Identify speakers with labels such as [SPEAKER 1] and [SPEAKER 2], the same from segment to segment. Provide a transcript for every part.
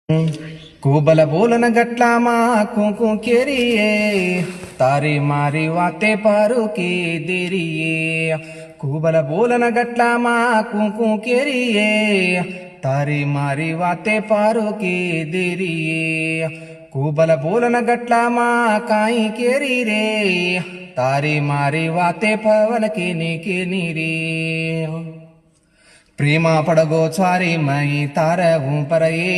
[SPEAKER 1] કુબલ બોલન ગટલામાં કુકુ કેરીએ તારી મારી વાતે પારુકી દેરીએ કુબલ બોલન ગટલામાં કુકુ કેરીએ તારી મારી વાતે પારુકી દેરીએ કુબલ બોલન ગટલામાં કાઈ કેરી રે તારી મારી વાતે પવન કેની રે ప్రేమ పడగో చారి మై తారవు పరయే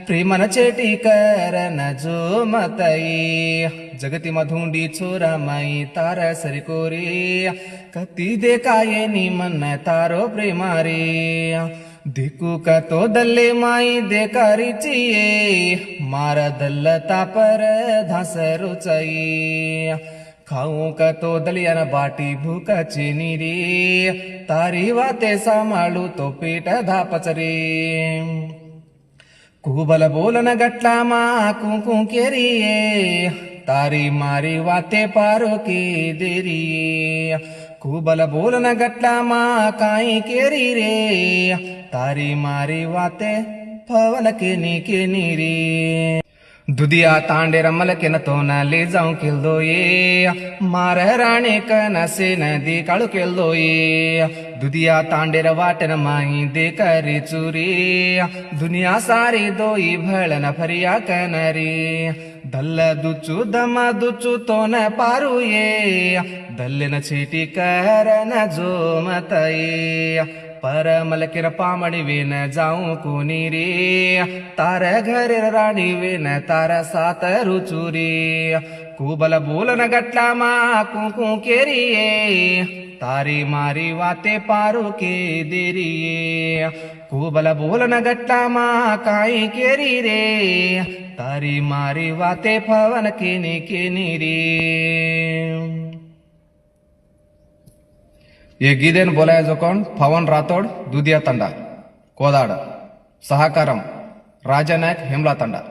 [SPEAKER 1] ప్రేమన చేటి కరన జో మతయే జగతి మధుండి छोरा मई तार सरिकोरे कती देखाये नी मन तारो प्रेमा रे देखू का तो दल्ले माई देकारी चिये मारा दल्लता पर धास रुचाई खाऊ का तो दलियाना बाटी भूकाची रे तारी वाते सांभाळू तो पेट धापच रे कुबल बोलन गटलामा कुंकू केरिये तारी मारी वाते पारो की देरिये कुबल बोलन गटलामा काई केरी रे तारी मारी वाते पवन केनी रे दुधिया तांडे रमल के न तो न ले जाऊं किल दो ये मार राणे कनसे नदी काळू केल दो ये दुधिया तांडे वाटन माही दे करी चुरी दुनिया सारी दोई भळन फरिया कनरी दल्ल दुचू दमा दुचू तो न पारू ये दल्लेन चीटी करन जो मतये परमल किर पामडी वेन जाऊं कोणी रे तार घर राणी वेन तार सात रुचुरी कुबल बोलन गटलामा कुंकू केरिये तारी मारी वाते पारू के देरिये कुबल बोलन गटलामा काई केरी रे तारी मारी वाते पवन केनी रे ये गीदेन बोलायचो कोण पवन राठोड दुधिया तंडा कोदाड सहकारम राजा नायक हेमला तंडा।